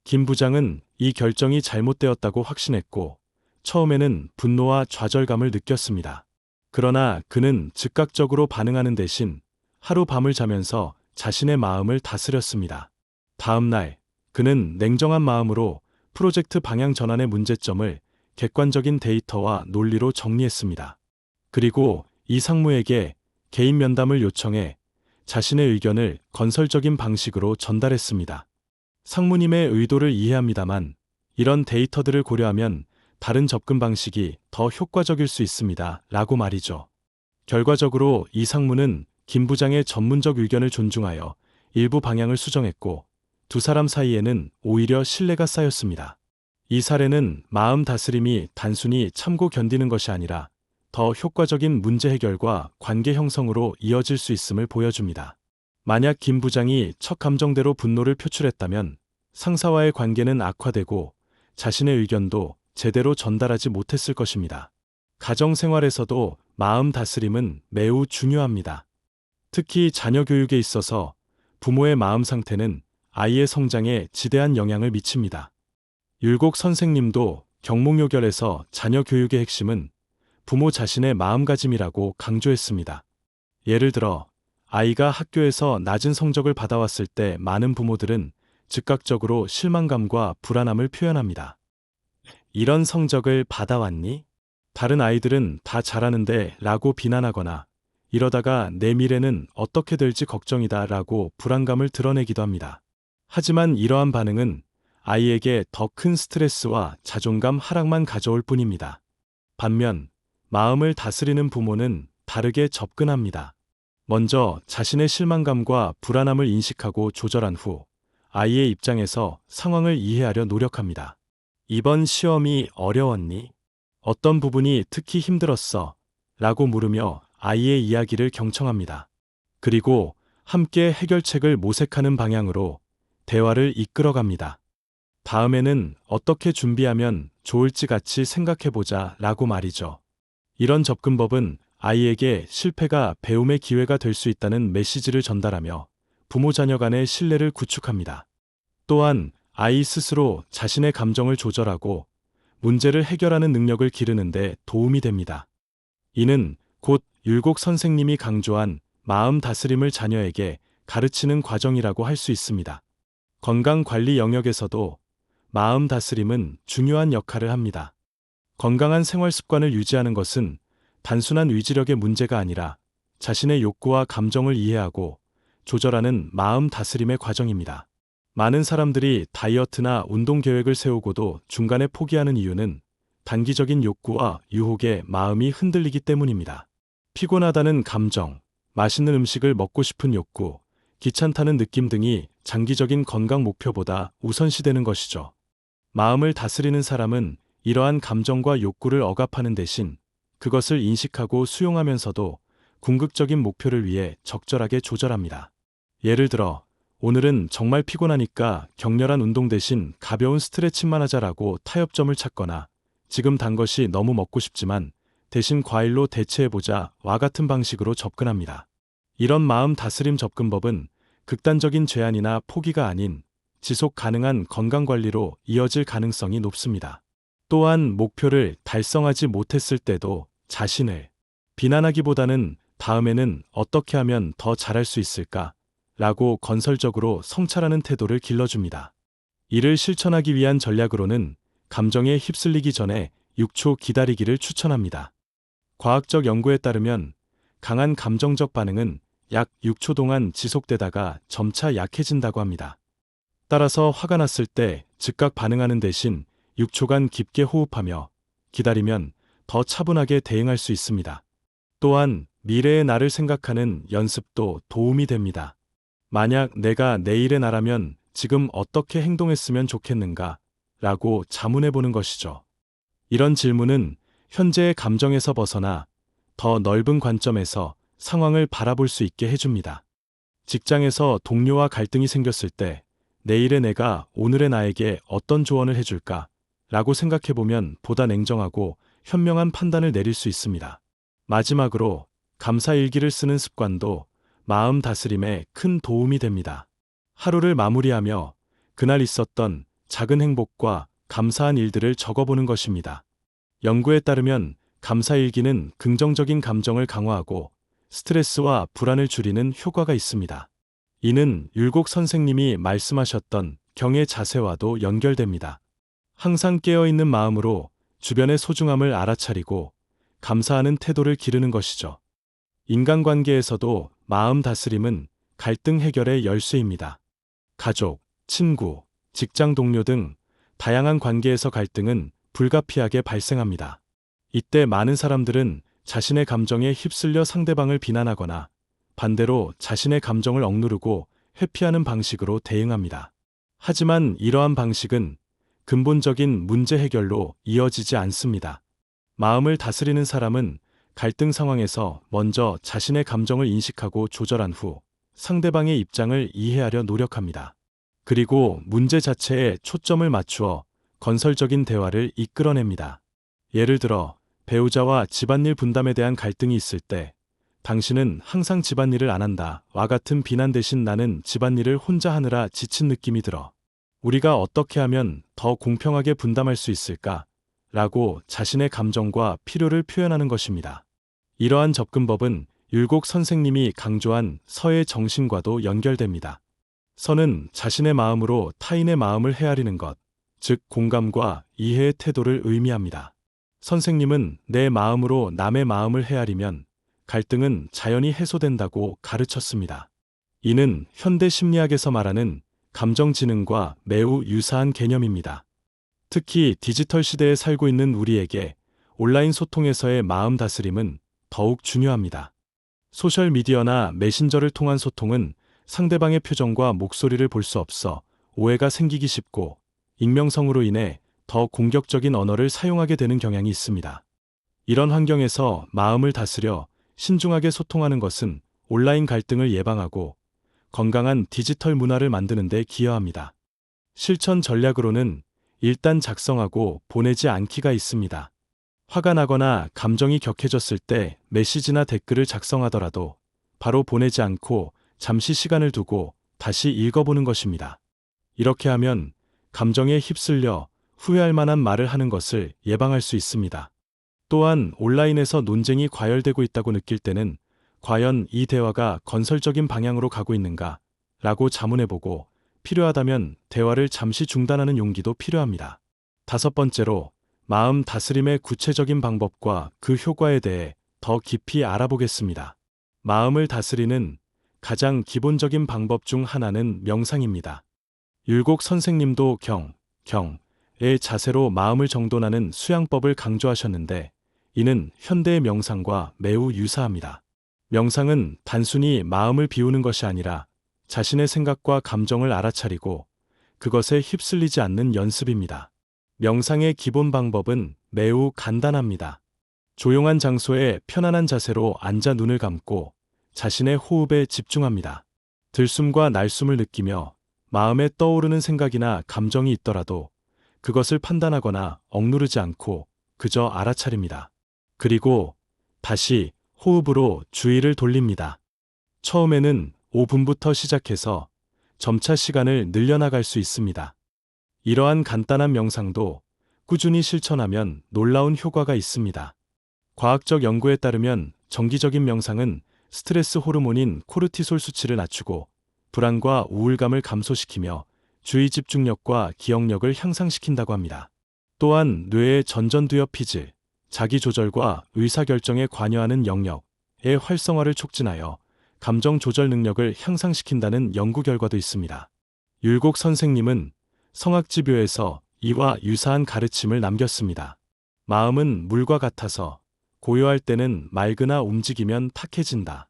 김 부장은 이 결정이 잘못되었다고 확신했고 처음에는 분노와 좌절감을 느꼈습니다. 그러나 그는 즉각적으로 반응하는 대신 하루 밤을 자면서 자신의 마음을 다스렸습니다. 다음 날 그는 냉정한 마음으로 프로젝트 방향 전환의 문제점을 객관적인 데이터와 논리로 정리했습니다. 그리고 이 상무에게 개인 면담을 요청해 자신의 의견을 건설적인 방식으로 전달했습니다. 상무님의 의도를 이해합니다만 이런 데이터들을 고려하면 다른 접근 방식이 더 효과적일 수 있습니다. 라고 말이죠. 결과적으로 이 상무는 김 부장의 전문적 의견을 존중하여 일부 방향을 수정했고 두 사람 사이에는 오히려 신뢰가 쌓였습니다. 이 사례는 마음 다스림이 단순히 참고 견디는 것이 아니라 더 효과적인 문제 해결과 관계 형성으로 이어질 수 있음을 보여줍니다. 만약 김 부장이 첫 감정대로 분노를 표출했다면 상사와의 관계는 악화되고 자신의 의견도 제대로 전달하지 못했을 것입니다. 가정 생활에서도 마음 다스림은 매우 중요합니다. 특히 자녀 교육에 있어서 부모의 마음 상태는 아이의 성장에 지대한 영향을 미칩니다. 율곡 선생님도 경목요결에서 자녀 교육의 핵심은 부모 자신의 마음가짐이라고 강조했습니다. 예를 들어 아이가 학교에서 낮은 성적을 받아왔을 때 많은 부모들은 즉각적으로 실망감과 불안함을 표현합니다. 이런 성적을 받아왔니? 다른 아이들은 다 잘하는데 라고 비난하거나 이러다가 내 미래는 어떻게 될지 걱정이다 라고 불안감을 드러내기도 합니다. 하지만 이러한 반응은 아이에게 더 큰 스트레스와 자존감 하락만 가져올 뿐입니다. 반면 마음을 다스리는 부모는 다르게 접근합니다. 먼저 자신의 실망감과 불안함을 인식하고 조절한 후 아이의 입장에서 상황을 이해하려 노력합니다. 이번 시험이 어려웠니? 어떤 부분이 특히 힘들었어? 라고 물으며 아이의 이야기를 경청합니다. 그리고 함께 해결책을 모색하는 방향으로 대화를 이끌어갑니다. 다음에는 어떻게 준비하면 좋을지 같이 생각해보자 라고 말이죠. 이런 접근법은 아이에게 실패가 배움의 기회가 될 수 있다는 메시지를 전달하며 부모 자녀 간의 신뢰를 구축합니다. 또한 아이 스스로 자신의 감정을 조절하고 문제를 해결하는 능력을 기르는데 도움이 됩니다. 이는 곧 율곡 선생님이 강조한 마음 다스림을 자녀에게 가르치는 과정이라고 할 수 있습니다. 건강관리 영역에서도 마음 다스림은 중요한 역할을 합니다. 건강한 생활 습관을 유지하는 것은 단순한 위지력의 문제가 아니라 자신의 욕구와 감정을 이해하고 조절하는 마음 다스림의 과정입니다. 많은 사람들이 다이어트나 운동 계획을 세우고도 중간에 포기하는 이유는 단기적인 욕구와 유혹에 마음이 흔들리기 때문입니다. 피곤하다는 감정, 맛있는 음식을 먹고 싶은 욕구, 귀찮다는 느낌 등이 장기적인 건강 목표보다 우선시되는 것이죠. 마음을 다스리는 사람은 이러한 감정과 욕구를 억압하는 대신 그것을 인식하고 수용하면서도 궁극적인 목표를 위해 적절하게 조절합니다. 예를 들어, 오늘은 정말 피곤하니까 격렬한 운동 대신 가벼운 스트레칭만 하자라고 타협점을 찾거나, 지금 단 것이 너무 먹고 싶지만 대신 과일로 대체해보자와 같은 방식으로 접근합니다. 이런 마음 다스림 접근법은 극단적인 제한이나 포기가 아닌 지속 가능한 건강관리로 이어질 가능성이 높습니다. 또한 목표를 달성하지 못했을 때도 자신을 비난하기보다는 다음에는 어떻게 하면 더 잘할 수 있을까? 라고 건설적으로 성찰하는 태도를 길러줍니다. 이를 실천하기 위한 전략으로는 감정에 휩쓸리기 전에 6초 기다리기를 추천합니다. 과학적 연구에 따르면 강한 감정적 반응은 약 6초 동안 지속되다가 점차 약해진다고 합니다. 따라서 화가 났을 때 즉각 반응하는 대신 6초간 깊게 호흡하며 기다리면 더 차분하게 대응할 수 있습니다. 또한 미래의 나를 생각하는 연습도 도움이 됩니다. 만약 내가 내일의 나라면 지금 어떻게 행동했으면 좋겠는가? 라고 자문해 보는 것이죠. 이런 질문은 현재의 감정에서 벗어나 더 넓은 관점에서 상황을 바라볼 수 있게 해줍니다. 직장에서 동료와 갈등이 생겼을 때 내일의 내가 오늘의 나에게 어떤 조언을 해줄까? 라고 생각해보면 보다 냉정하고 현명한 판단을 내릴 수 있습니다. 마지막으로 감사일기를 쓰는 습관도 마음 다스림에 큰 도움이 됩니다. 하루를 마무리하며 그날 있었던 작은 행복과 감사한 일들을 적어보는 것입니다. 연구에 따르면 감사일기는 긍정적인 감정을 강화하고 스트레스와 불안을 줄이는 효과가 있습니다. 이는 율곡 선생님이 말씀하셨던 경의 자세와도 연결됩니다. 항상 깨어있는 마음으로 주변의 소중함을 알아차리고 감사하는 태도를 기르는 것이죠. 인간관계에서도 마음 다스림은 갈등 해결의 열쇠입니다. 가족, 친구, 직장 동료 등 다양한 관계에서 갈등은 불가피하게 발생합니다. 이때 많은 사람들은 자신의 감정에 휩쓸려 상대방을 비난하거나 반대로 자신의 감정을 억누르고 회피하는 방식으로 대응합니다. 하지만 이러한 방식은 근본적인 문제 해결로 이어지지 않습니다. 마음을 다스리는 사람은 갈등 상황에서 먼저 자신의 감정을 인식하고 조절한 후 상대방의 입장을 이해하려 노력합니다. 그리고 문제 자체에 초점을 맞추어 건설적인 대화를 이끌어냅니다. 예를 들어 배우자와 집안일 분담에 대한 갈등이 있을 때 당신은 항상 집안일을 안 한다와 같은 비난 대신 나는 집안일을 혼자 하느라 지친 느낌이 들어. 우리가 어떻게 하면 더 공평하게 분담할 수 있을까? 라고 자신의 감정과 필요를 표현하는 것입니다. 이러한 접근법은 율곡 선생님이 강조한 서의 정신과도 연결됩니다. 서는 자신의 마음으로 타인의 마음을 헤아리는 것, 즉 공감과 이해의 태도를 의미합니다. 선생님은 내 마음으로 남의 마음을 헤아리면 갈등은 자연히 해소된다고 가르쳤습니다. 이는 현대 심리학에서 말하는 감정지능과 매우 유사한 개념입니다. 특히 디지털 시대에 살고 있는 우리에게 온라인 소통에서의 마음 다스림은 더욱 중요합니다. 소셜미디어나 메신저를 통한 소통은 상대방의 표정과 목소리를 볼 수 없어 오해가 생기기 쉽고 익명성으로 인해 더 공격적인 언어를 사용하게 되는 경향이 있습니다. 이런 환경에서 마음을 다스려 신중하게 소통하는 것은 온라인 갈등을 예방하고 건강한 디지털 문화를 만드는 데 기여합니다. 실천 전략으로는 일단 작성하고 보내지 않기가 있습니다. 화가 나거나 감정이 격해졌을 때 메시지나 댓글을 작성하더라도 바로 보내지 않고 잠시 시간을 두고 다시 읽어보는 것입니다. 이렇게 하면 감정에 휩쓸려 후회할 만한 말을 하는 것을 예방할 수 있습니다. 또한 온라인에서 논쟁이 과열되고 있다고 느낄 때는 과연 이 대화가 건설적인 방향으로 가고 있는가? 라고 자문해보고 필요하다면 대화를 잠시 중단하는 용기도 필요합니다. 다섯 번째로, 마음 다스림의 구체적인 방법과 그 효과에 대해 더 깊이 알아보겠습니다. 마음을 다스리는 가장 기본적인 방법 중 하나는 명상입니다. 율곡 선생님도 경의 자세로 마음을 정돈하는 수양법을 강조하셨는데, 이는 현대의 명상과 매우 유사합니다. 명상은 단순히 마음을 비우는 것이 아니라 자신의 생각과 감정을 알아차리고 그것에 휩쓸리지 않는 연습입니다. 명상의 기본 방법은 매우 간단합니다. 조용한 장소에 편안한 자세로 앉아 눈을 감고 자신의 호흡에 집중합니다. 들숨과 날숨을 느끼며 마음에 떠오르는 생각이나 감정이 있더라도 그것을 판단하거나 억누르지 않고 그저 알아차립니다. 그리고 다시 호흡으로 주의를 돌립니다. 처음에는 5분부터 시작해서 점차 시간을 늘려나갈 수 있습니다. 이러한 간단한 명상도 꾸준히 실천하면 놀라운 효과가 있습니다. 과학적 연구에 따르면 정기적인 명상은 스트레스 호르몬인 코르티솔 수치를 낮추고 불안과 우울감을 감소시키며 주의 집중력과 기억력을 향상시킨다고 합니다. 또한 뇌의 전전두엽 피질, 자기조절과 의사결정에 관여하는 영역의 활성화를 촉진하여 감정 조절 능력을 향상시킨다는 연구 결과도 있습니다. 율곡 선생님은 성악지묘에서 이와 유사한 가르침을 남겼습니다. 마음은 물과 같아서 고요할 때는 맑으나 움직이면 탁해진다.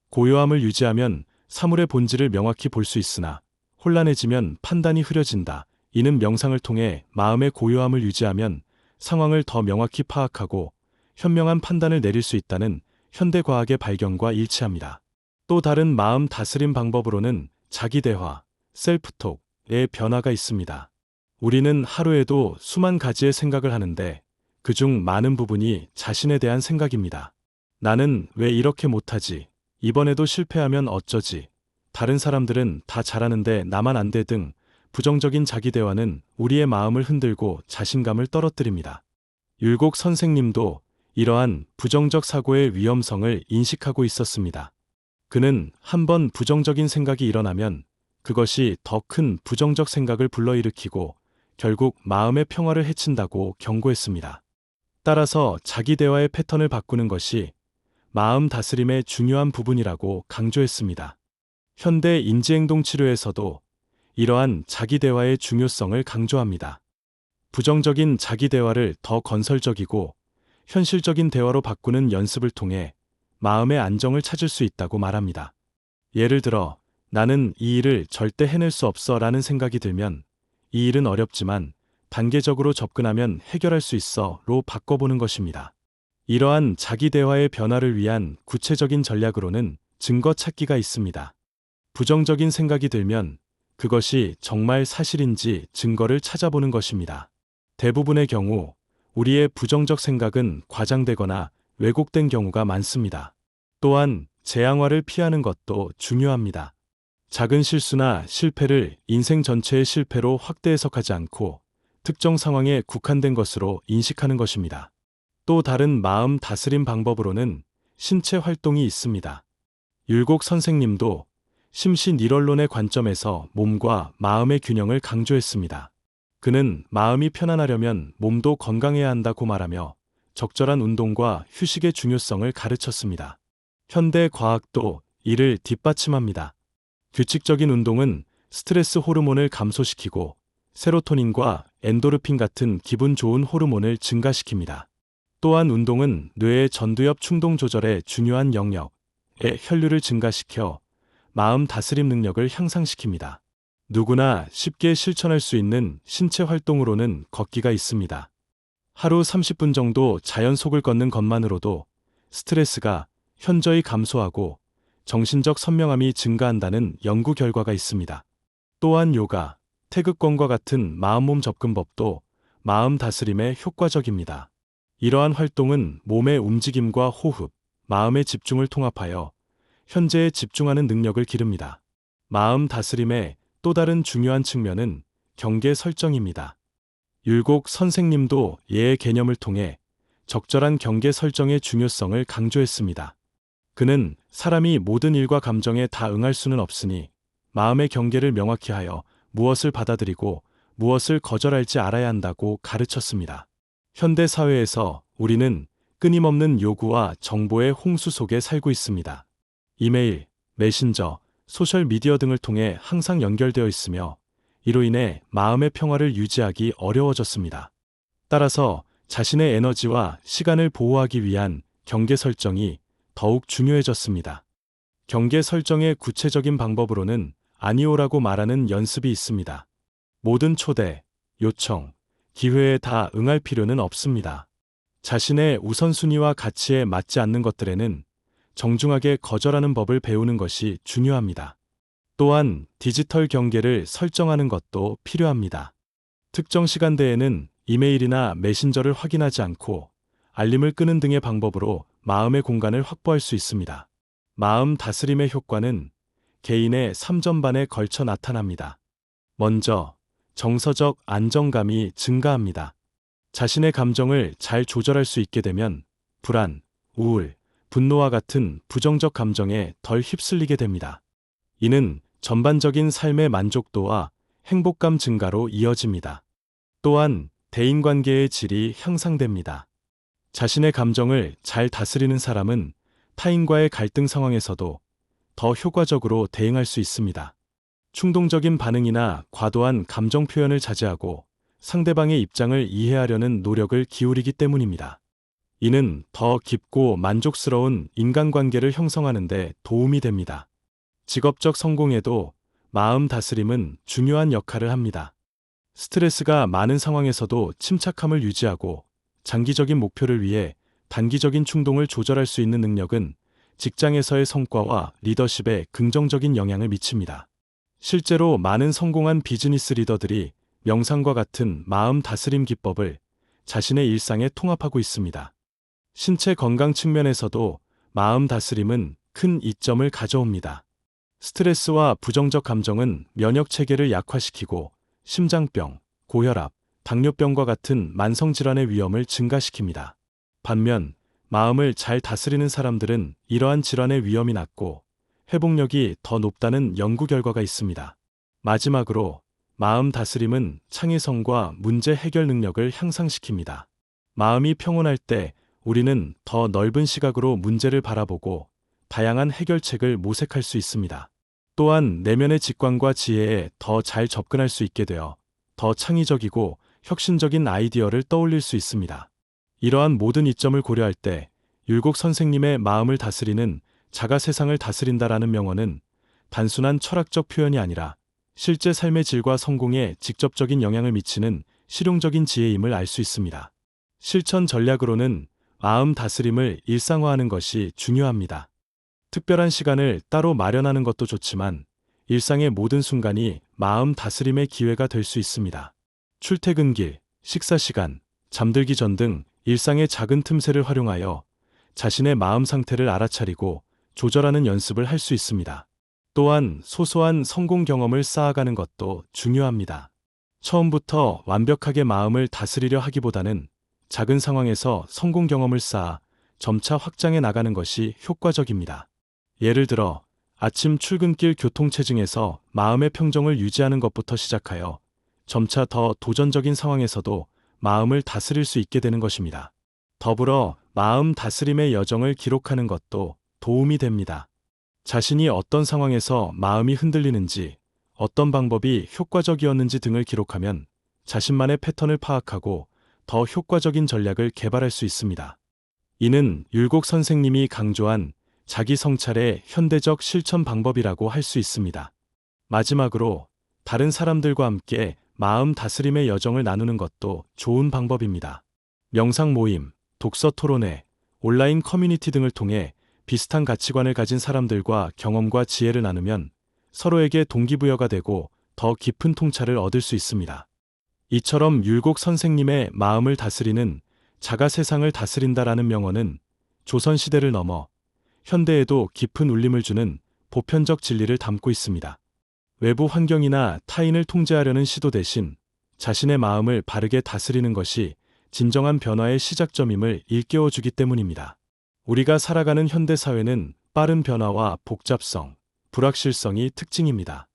고요함을 유지하면 사물의 본질을 명확히 볼 수 있으나 혼란해지면 판단이 흐려진다. 이는 명상을 통해 마음의 고요함을 유지하면 상황을 더 명확히 파악하고 현명한 판단을 내릴 수 있다는 현대과학의 발견과 일치합니다. 또 다른 마음 다스림 방법으로는 자기대화, 셀프톡의 변화가 있습니다. 우리는 하루에도 수만 가지의 생각을 하는데 그중 많은 부분이 자신에 대한 생각입니다. 나는 왜 이렇게 못하지? 이번에도 실패하면 어쩌지? 다른 사람들은 다 잘하는데 나만 안 돼 등 부정적인 자기대화는 우리의 마음을 흔들고 자신감을 떨어뜨립니다. 율곡 선생님도 이러한 부정적 사고의 위험성을 인식하고 있었습니다. 그는 한번 부정적인 생각이 일어나면 그것이 더 큰 부정적 생각을 불러일으키고 결국 마음의 평화를 해친다고 경고했습니다. 따라서 자기 대화의 패턴을 바꾸는 것이 마음 다스림의 중요한 부분이라고 강조했습니다. 현대 인지행동 치료에서도 이러한 자기 대화의 중요성을 강조합니다. 부정적인 자기 대화를 더 건설적이고 현실적인 대화로 바꾸는 연습을 통해 마음의 안정을 찾을 수 있다고 말합니다. 예를 들어, 나는 이 일을 절대 해낼 수 없어 라는 생각이 들면 이 일은 어렵지만 단계적으로 접근하면 해결할 수 있어 로 바꿔보는 것입니다. 이러한 자기 대화의 변화를 위한 구체적인 전략으로는 증거 찾기가 있습니다. 부정적인 생각이 들면 그것이 정말 사실인지 증거를 찾아보는 것입니다. 대부분의 경우 우리의 부정적 생각은 과장되거나 왜곡된 경우가 많습니다. 또한 재앙화를 피하는 것도 중요합니다. 작은 실수나 실패를 인생 전체의 실패로 확대 해석하지 않고 특정 상황에 국한된 것으로 인식하는 것입니다. 또 다른 마음 다스림 방법으로는 신체 활동이 있습니다. 율곡 선생님도 심신일원론의 관점에서 몸과 마음의 균형을 강조했습니다. 그는 마음이 편안하려면 몸도 건강해야 한다고 말하며 적절한 운동과 휴식의 중요성을 가르쳤습니다. 현대 과학도 이를 뒷받침합니다. 규칙적인 운동은 스트레스 호르몬을 감소시키고 세로토닌과 엔도르핀 같은 기분 좋은 호르몬을 증가시킵니다. 또한 운동은 뇌의 전두엽 충동 조절에 중요한 영역의 혈류를 증가시켜 마음 다스림 능력을 향상시킵니다. 누구나 쉽게 실천할 수 있는 신체 활동으로는 걷기가 있습니다. 하루 30분 정도 자연 속을 걷는 것만으로도 스트레스가 현저히 감소하고 정신적 선명함이 증가한다는 연구 결과가 있습니다. 또한 요가, 태극권과 같은 마음몸 접근법도 마음 다스림에 효과적입니다. 이러한 활동은 몸의 움직임과 호흡, 마음의 집중을 통합하여 현재에 집중하는 능력을 기릅니다. 마음 다스림의 또 다른 중요한 측면은 경계 설정입니다. 율곡 선생님도 예의 개념을 통해 적절한 경계 설정의 중요성을 강조했습니다. 그는 사람이 모든 일과 감정에 다 응할 수는 없으니 마음의 경계를 명확히 하여 무엇을 받아들이고 무엇을 거절할지 알아야 한다고 가르쳤습니다. 현대 사회에서 우리는 끊임없는 요구와 정보의 홍수 속에 살고 있습니다. 이메일, 메신저, 소셜미디어 등을 통해 항상 연결되어 있으며 이로 인해 마음의 평화를 유지하기 어려워졌습니다. 따라서 자신의 에너지와 시간을 보호하기 위한 경계 설정이 더욱 중요해졌습니다. 경계 설정의 구체적인 방법으로는 아니오라고 말하는 연습이 있습니다. 모든 초대, 요청, 기회에 다 응할 필요는 없습니다. 자신의 우선순위와 가치에 맞지 않는 것들에는 정중하게 거절하는 법을 배우는 것이 중요합니다. 또한 디지털 경계를 설정하는 것도 필요합니다. 특정 시간대에는 이메일이나 메신저를 확인하지 않고 알림을 끄는 등의 방법으로 마음의 공간을 확보할 수 있습니다. 마음 다스림의 효과는 개인의 3전반에 걸쳐 나타납니다. 먼저, 정서적 안정감이 증가합니다. 자신의 감정을 잘 조절할 수 있게 되면 불안, 우울, 분노와 같은 부정적 감정에 덜 휩쓸리게 됩니다. 이는 전반적인 삶의 만족도와 행복감 증가로 이어집니다. 또한 대인관계의 질이 향상됩니다. 자신의 감정을 잘 다스리는 사람은 타인과의 갈등 상황에서도 더 효과적으로 대응할 수 있습니다. 충동적인 반응이나 과도한 감정 표현을 자제하고 상대방의 입장을 이해하려는 노력을 기울이기 때문입니다. 이는 더 깊고 만족스러운 인간관계를 형성하는 데 도움이 됩니다. 직업적 성공에도 마음 다스림은 중요한 역할을 합니다. 스트레스가 많은 상황에서도 침착함을 유지하고 장기적인 목표를 위해 단기적인 충동을 조절할 수 있는 능력은 직장에서의 성과와 리더십에 긍정적인 영향을 미칩니다. 실제로 많은 성공한 비즈니스 리더들이 명상과 같은 마음 다스림 기법을 자신의 일상에 통합하고 있습니다. 신체 건강 측면에서도 마음 다스림은 큰 이점을 가져옵니다. 스트레스와 부정적 감정은 면역 체계를 약화시키고 심장병, 고혈압, 당뇨병과 같은 만성질환의 위험을 증가시킵니다. 반면 마음을 잘 다스리는 사람들은 이러한 질환의 위험이 낮고 회복력이 더 높다는 연구 결과가 있습니다. 마지막으로 마음 다스림은 창의성과 문제 해결 능력을 향상시킵니다. 마음이 평온할 때 우리는 더 넓은 시각으로 문제를 바라보고 다양한 해결책을 모색할 수 있습니다. 또한 내면의 직관과 지혜에 더 잘 접근할 수 있게 되어 더 창의적이고 혁신적인 아이디어를 떠올릴 수 있습니다. 이러한 모든 이점을 고려할 때 율곡 선생님의 마음을 다스리는 자가 세상을 다스린다라는 명언은 단순한 철학적 표현이 아니라 실제 삶의 질과 성공에 직접적인 영향을 미치는 실용적인 지혜임을 알 수 있습니다. 실천 전략으로는 마음 다스림을 일상화하는 것이 중요합니다. 특별한 시간을 따로 마련하는 것도 좋지만 일상의 모든 순간이 마음 다스림의 기회가 될 수 있습니다. 출퇴근길, 식사 시간, 잠들기 전 등 일상의 작은 틈새를 활용하여 자신의 마음 상태를 알아차리고 조절하는 연습을 할 수 있습니다. 또한 소소한 성공 경험을 쌓아가는 것도 중요합니다. 처음부터 완벽하게 마음을 다스리려 하기보다는 작은 상황에서 성공 경험을 쌓아 점차 확장해 나가는 것이 효과적입니다. 예를 들어 아침 출근길 교통체증에서 마음의 평정을 유지하는 것부터 시작하여 점차 더 도전적인 상황에서도 마음을 다스릴 수 있게 되는 것입니다. 더불어 마음 다스림의 여정을 기록하는 것도 도움이 됩니다. 자신이 어떤 상황에서 마음이 흔들리는지, 어떤 방법이 효과적이었는지 등을 기록하면 자신만의 패턴을 파악하고 더 효과적인 전략을 개발할 수 있습니다. 이는 율곡 선생님이 강조한 자기 성찰의 현대적 실천 방법이라고 할 수 있습니다. 마지막으로 다른 사람들과 함께 마음 다스림의 여정을 나누는 것도 좋은 방법입니다. 명상 모임, 독서 토론회, 온라인 커뮤니티 등을 통해 비슷한 가치관을 가진 사람들과 경험과 지혜를 나누면 서로에게 동기부여가 되고 더 깊은 통찰을 얻을 수 있습니다. 이처럼 율곡 선생님의 마음을 다스리는 자가 세상을 다스린다라는 명언은 조선시대를 넘어 현대에도 깊은 울림을 주는 보편적 진리를 담고 있습니다. 외부 환경이나 타인을 통제하려는 시도 대신 자신의 마음을 바르게 다스리는 것이 진정한 변화의 시작점임을 일깨워주기 때문입니다. 우리가 살아가는 현대사회는 빠른 변화와 복잡성, 불확실성이 특징입니다.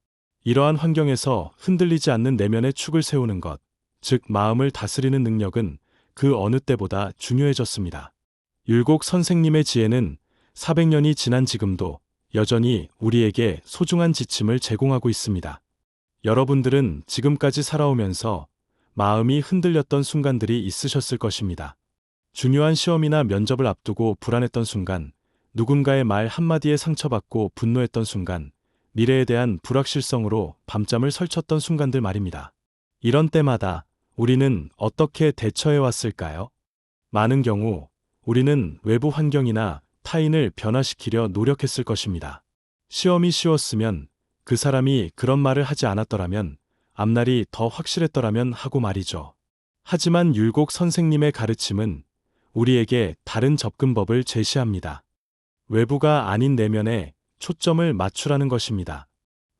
이러한 환경에서 흔들리지 않는 내면의 축을 세우는 것, 즉 마음을 다스리는 능력은 그 어느 때보다 중요해졌습니다. 율곡 선생님의 지혜는 400년이 지난 지금도 여전히 우리에게 소중한 지침을 제공하고 있습니다. 여러분들은 지금까지 살아오면서 마음이 흔들렸던 순간들이 있으셨을 것입니다. 중요한 시험이나 면접을 앞두고 불안했던 순간, 누군가의 말 한마디에 상처받고 분노했던 순간, 미래에 대한 불확실성으로 밤잠을 설쳤던 순간들 말입니다. 이런 때마다 우리는 어떻게 대처해 왔을까요? 많은 경우 우리는 외부 환경이나 타인을 변화시키려 노력했을 것입니다. 시험이 쉬웠으면, 그 사람이 그런 말을 하지 않았더라면, 앞날이 더 확실했더라면 하고 말이죠. 하지만 율곡 선생님의 가르침은 우리에게 다른 접근법을 제시합니다. 외부가 아닌 내면에 초점을 맞추라는 것입니다.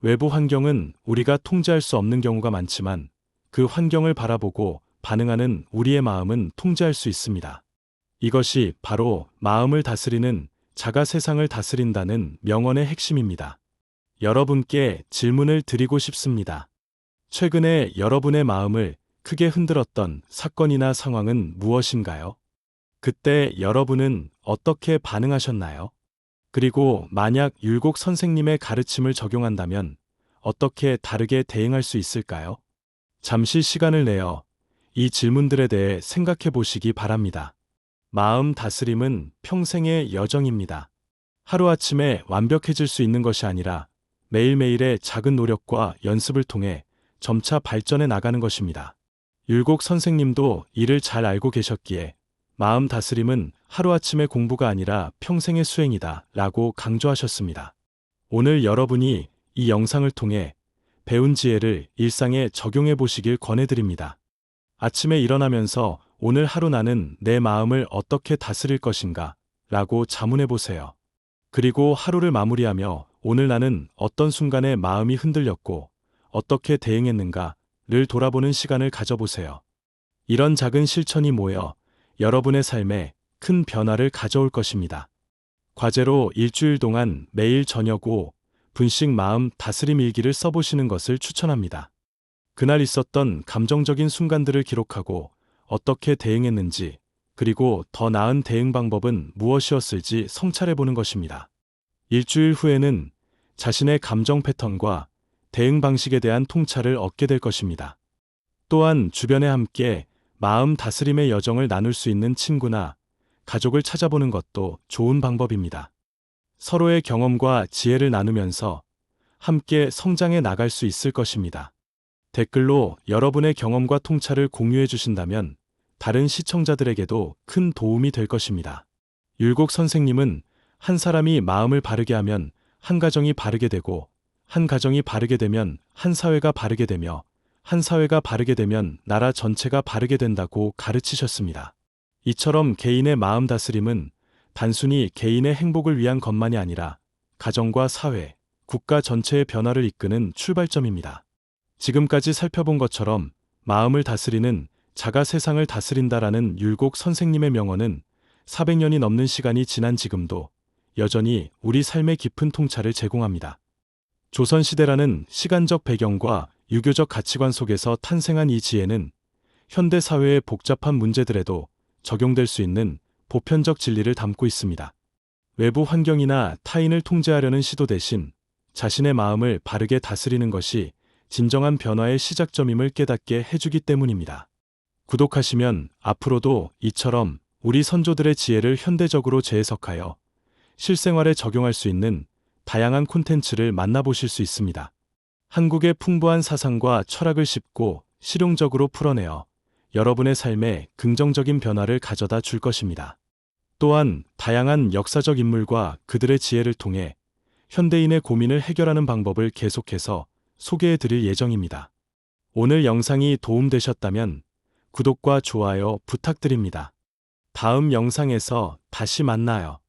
외부 환경은 우리가 통제할 수 없는 경우가 많지만 그 환경을 바라보고 반응하는 우리의 마음은 통제할 수 있습니다. 이것이 바로 마음을 다스리는 자가 세상을 다스린다는 명언의 핵심입니다. 여러분께 질문을 드리고 싶습니다. 최근에 여러분의 마음을 크게 흔들었던 사건이나 상황은 무엇인가요? 그때 여러분은 어떻게 반응하셨나요? 그리고 만약 율곡 선생님의 가르침을 적용한다면 어떻게 다르게 대응할 수 있을까요? 잠시 시간을 내어 이 질문들에 대해 생각해 보시기 바랍니다. 마음 다스림은 평생의 여정입니다. 하루아침에 완벽해질 수 있는 것이 아니라 매일매일의 작은 노력과 연습을 통해 점차 발전해 나가는 것입니다. 율곡 선생님도 이를 잘 알고 계셨기에 마음 다스림은 하루아침의 공부가 아니라 평생의 수행이다 라고 강조하셨습니다. 오늘 여러분이 이 영상을 통해 배운 지혜를 일상에 적용해 보시길 권해드립니다. 아침에 일어나면서 오늘 하루 나는 내 마음을 어떻게 다스릴 것인가 라고 자문해 보세요. 그리고 하루를 마무리하며 오늘 나는 어떤 순간에 마음이 흔들렸고 어떻게 대응했는가를 돌아보는 시간을 가져보세요. 이런 작은 실천이 모여 여러분의 삶에 큰 변화를 가져올 것입니다. 과제로 일주일 동안 매일 저녁 5분씩 마음 다스림 일기를 써보시는 것을 추천합니다. 그날 있었던 감정적인 순간들을 기록하고 어떻게 대응했는지, 그리고 더 나은 대응 방법은 무엇이었을지 성찰해보는 것입니다. 일주일 후에는 자신의 감정 패턴과 대응 방식에 대한 통찰을 얻게 될 것입니다. 또한 주변에 함께 마음 다스림의 여정을 나눌 수 있는 친구나 가족을 찾아보는 것도 좋은 방법입니다. 서로의 경험과 지혜를 나누면서 함께 성장해 나갈 수 있을 것입니다. 댓글로 여러분의 경험과 통찰을 공유해 주신다면 다른 시청자들에게도 큰 도움이 될 것입니다. 율곡 선생님은 한 사람이 마음을 바르게 하면 한 가정이 바르게 되고, 한 가정이 바르게 되면 한 사회가 바르게 되며, 한 사회가 바르게 되면 나라 전체가 바르게 된다고 가르치셨습니다. 이처럼 개인의 마음 다스림은 단순히 개인의 행복을 위한 것만이 아니라 가정과 사회, 국가 전체의 변화를 이끄는 출발점입니다. 지금까지 살펴본 것처럼 마음을 다스리는 자가 세상을 다스린다라는 율곡 선생님의 명언은 400년이 넘는 시간이 지난 지금도 여전히 우리 삶의 깊은 통찰을 제공합니다. 조선시대라는 시간적 배경과 유교적 가치관 속에서 탄생한 이 지혜는 현대 사회의 복잡한 문제들에도 적용될 수 있는 보편적 진리를 담고 있습니다. 외부 환경이나 타인을 통제하려는 시도 대신 자신의 마음을 바르게 다스리는 것이 진정한 변화의 시작점임을 깨닫게 해주기 때문입니다. 구독하시면 앞으로도 이처럼 우리 선조들의 지혜를 현대적으로 재해석하여 실생활에 적용할 수 있는 다양한 콘텐츠를 만나보실 수 있습니다. 한국의 풍부한 사상과 철학을 쉽고 실용적으로 풀어내어 여러분의 삶에 긍정적인 변화를 가져다 줄 것입니다. 또한 다양한 역사적 인물과 그들의 지혜를 통해 현대인의 고민을 해결하는 방법을 계속해서 소개해 드릴 예정입니다. 오늘 영상이 도움되셨다면 구독과 좋아요 부탁드립니다. 다음 영상에서 다시 만나요.